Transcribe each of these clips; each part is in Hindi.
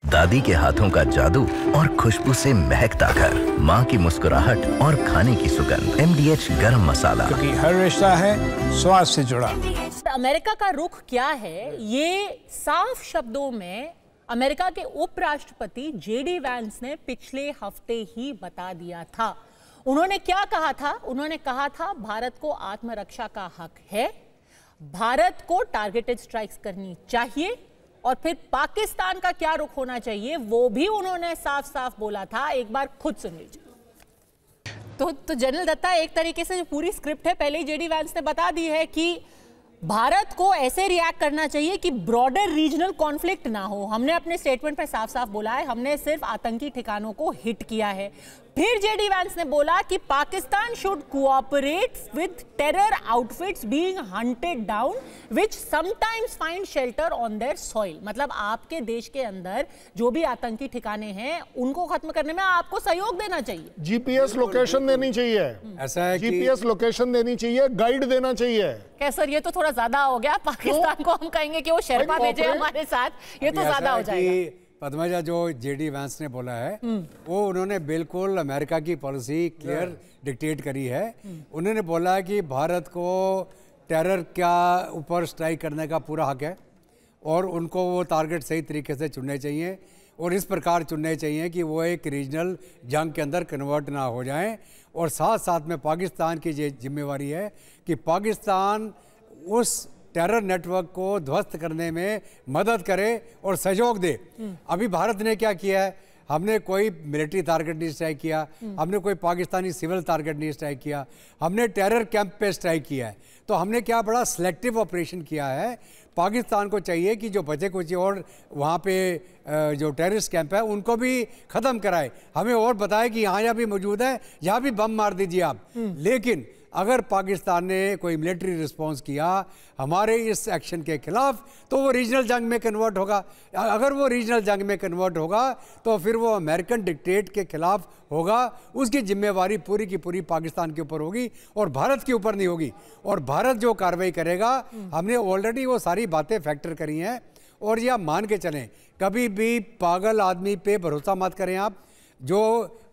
दादी के हाथों का जादू और खुशबू से महकता घर, माँ की मुस्कुराहट और खाने की सुगंध। MDH गरम मसाला, क्योंकि हर रिश्ता है स्वाद से जुड़ा। अमेरिका का रुख क्या है, ये साफ शब्दों में अमेरिका के उपराष्ट्रपति JD वैंस ने पिछले हफ्ते ही बता दिया था। उन्होंने क्या कहा था? उन्होंने कहा था भारत को आत्मरक्षा का हक है, भारत को टारगेटेड स्ट्राइक्स करनी चाहिए और फिर पाकिस्तान का क्या रुख होना चाहिए वो भी उन्होंने साफ साफ बोला था। एक बार खुद सुन लीजिए। तो जनरल दत्ता, एक तरीके से जो पूरी स्क्रिप्ट है पहले ही JD वैंस ने बता दी है कि भारत को ऐसे रिएक्ट करना चाहिए कि ब्रॉडर रीजनल कॉन्फ्लिक्ट ना हो। हमने अपने स्टेटमेंट में साफ साफ बोला है, हमने सिर्फ आतंकी ठिकानों को हिट किया है। फिर JD वैंस ने बोला कि Pakistan should cooperate with terror outfits being hunted down which sometimes find shelter on their soil. मतलब आपके देश के अंदर जो भी आतंकी ठिकाने हैं उनको खत्म करने में आपको सहयोग देना चाहिए। GPS लोकेशन देनी चाहिए, ऐसा है GPS लोकेशन देनी चाहिए, गाइड देना चाहिए। क्या सर, ये तो थोड़ा ज्यादा हो गया। पाकिस्तान को हम कहेंगे कि वो शेरपा भेजे हमारे साथ, ये तो ज्यादा हो जाएगा। पद्मजा, जो JD वैंस ने बोला है वो उन्होंने बिल्कुल अमेरिका की पॉलिसी क्लियर डिक्टेट करी है। उन्होंने बोला कि भारत को टेरर का ऊपर स्ट्राइक करने का पूरा हक है और उनको वो टारगेट सही तरीके से चुनने चाहिए और इस प्रकार चुनने चाहिए कि वो एक रीजनल जंग के अंदर कन्वर्ट ना हो जाएं। और साथ साथ में पाकिस्तान की ये जिम्मेवारी है कि पाकिस्तान उस टेरर नेटवर्क को ध्वस्त करने में मदद करे और सहयोग दे। अभी भारत ने क्या किया है? हमने कोई मिलिट्री टारगेट नहीं स्ट्राइक किया, हमने कोई पाकिस्तानी सिविल टारगेट नहीं स्ट्राइक किया, हमने टेरर कैंप पे स्ट्राइक किया है। तो हमने क्या बड़ा सिलेक्टिव ऑपरेशन किया है। पाकिस्तान को चाहिए कि जो बचे कुछ और वहाँ पे जो टेररिस्ट कैंप है उनको भी ख़त्म कराए, हमें और बताए कि यहाँ भी मौजूद है, यहाँ भी बम मार दीजिए आप। लेकिन अगर पाकिस्तान ने कोई मिलिट्री रिस्पांस किया हमारे इस एक्शन के खिलाफ तो वो रीजनल जंग में कन्वर्ट होगा। अगर वो रीजनल जंग में कन्वर्ट होगा तो फिर वो अमेरिकन डिक्टेट के खिलाफ होगा। उसकी जिम्मेवारी पूरी की पूरी पाकिस्तान के ऊपर होगी और भारत के ऊपर नहीं होगी। और भारत जो कार्रवाई करेगा, हमने ऑलरेडी वो सारी बातें फैक्टर करी हैं। और यह मान के चलें, कभी भी पागल आदमी पे भरोसा मत करें आप। जो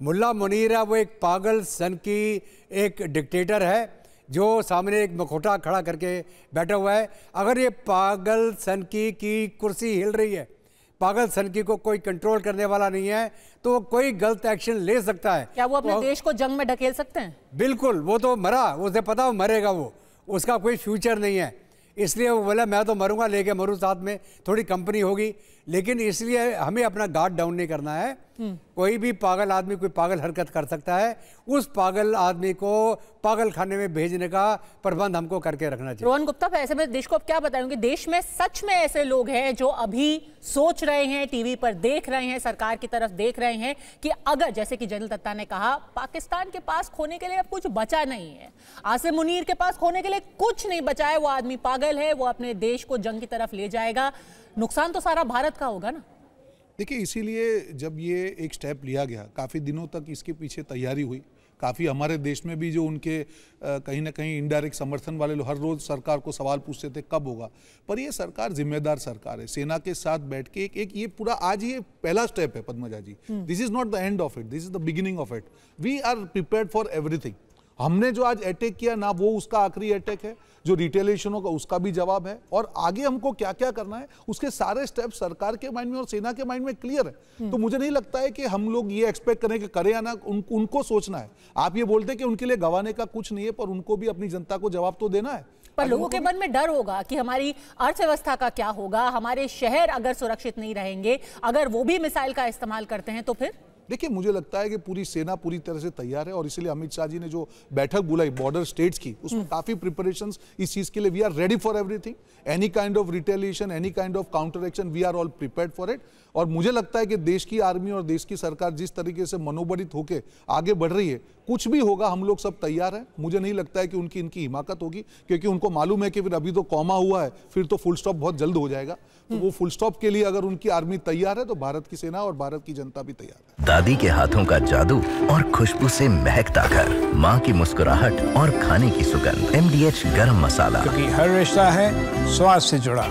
मुल्ला मुनीर है वो एक पागल सन की एक डिक्टेटर है जो सामने एक मखोटा खड़ा करके बैठा हुआ है। अगर ये पागल सन की कुर्सी हिल रही है, पागल सन की को कोई कंट्रोल करने वाला नहीं है, तो कोई गलत एक्शन ले सकता है। क्या वो अपने देश को जंग में ढकेल सकते हैं? बिल्कुल, वो तो मरा, उसे पता वो मरेगा, वो उसका कोई फ्यूचर नहीं है। इसलिए वो बोला मैं तो मरूंगा, लेके मरूं, साथ में थोड़ी कंपनी होगी। लेकिन इसलिए हमें अपना गार्ड डाउन नहीं करना है। कोई भी पागल आदमी कोई पागल हरकत कर सकता है, उस पागल आदमी को पागल खाने में भेजने का प्रबंध हमको करके रखना चाहिए। रोहन गुप्ता, ऐसे में देश को अब क्या बताएंगे? देश में सच में ऐसे लोग हैं जो अभी सोच रहे हैं, टीवी पर देख रहे हैं, सरकार की तरफ देख रहे हैं कि अगर, जैसे कि जनरल दत्ता ने कहा, पाकिस्तान के पास खोने के लिए अब कुछ बचा नहीं है, आसिम मुनीर के पास खोने के लिए कुछ नहीं बचा है, वो आदमी पागल है, वो अपने देश को जंग की तरफ ले जाएगा, नुकसान तो सारा भारत का होगा ना? देखिए, इसीलिए जब ये एक स्टेप लिया गया, काफ़ी दिनों तक इसके पीछे तैयारी हुई। काफ़ी हमारे देश में भी जो उनके कहीं ना कहीं इनडायरेक्ट समर्थन वाले लोग हर रोज़ सरकार को सवाल पूछते थे कब होगा। पर ये सरकार जिम्मेदार सरकार है, सेना के साथ बैठ के एक ये पूरा आज ये पहला स्टेप है Padmaja ji. This is not the end of it, this is the beginning of it. We are prepared for everything. हमने जो आज अटैक किया ना, वो उसका आखिरी अटैक है, जो रिटेलिएशन होगा उसका भी जवाब है। और आगे हमको क्या क्या करना है उसके सारे स्टेप सरकार के माइंड में और सेना के माइंड में क्लियर है। तो मुझे नहीं लगता है कि हम लोग ये एक्सपेक्ट करें कि करें या ना, उनको सोचना है। आप ये बोलते हैं कि उनके लिए गंवाने का कुछ नहीं है, पर उनको भी अपनी जनता को जवाब तो देना है। पर लोगों के मन में डर होगा कि हमारी अर्थव्यवस्था का क्या होगा, हमारे शहर अगर सुरक्षित नहीं रहेंगे, अगर वो भी मिसाइल का इस्तेमाल करते हैं तो फिर? देखिए, मुझे लगता है कि पूरी सेना पूरी तरह से तैयार है और इसीलिए अमित शाह जी ने जो बैठक बुलाई बॉर्डर स्टेट्स की, उसमें काफी प्रिपरेशंस इस चीज के लिए। We are ready for everything, any kind of retaliation, any kind of counter action, we are all prepared for it. और मुझे लगता है कि देश की आर्मी और देश की सरकार जिस तरीके से मनोबलित होकर आगे बढ़ रही है, कुछ भी होगा हम लोग सब तैयार हैं। मुझे नहीं लगता है कि इनकी हिमाकत होगी, क्योंकि उनको मालूम है कि फिर अभी तो कॉमा हुआ है, फिर तो फुल स्टॉप बहुत जल्द हो जाएगा। तो वो फुल स्टॉप के लिए अगर उनकी आर्मी तैयार है तो भारत की सेना और भारत की जनता भी तैयार है। दादी के हाथों का जादू और खुशबू से महकता घर, माँ की मुस्कुराहट और खाने की सुगंध। MDH गरम मसाला, क्योंकि हर रिश्ता है स्वाद से जुड़ा।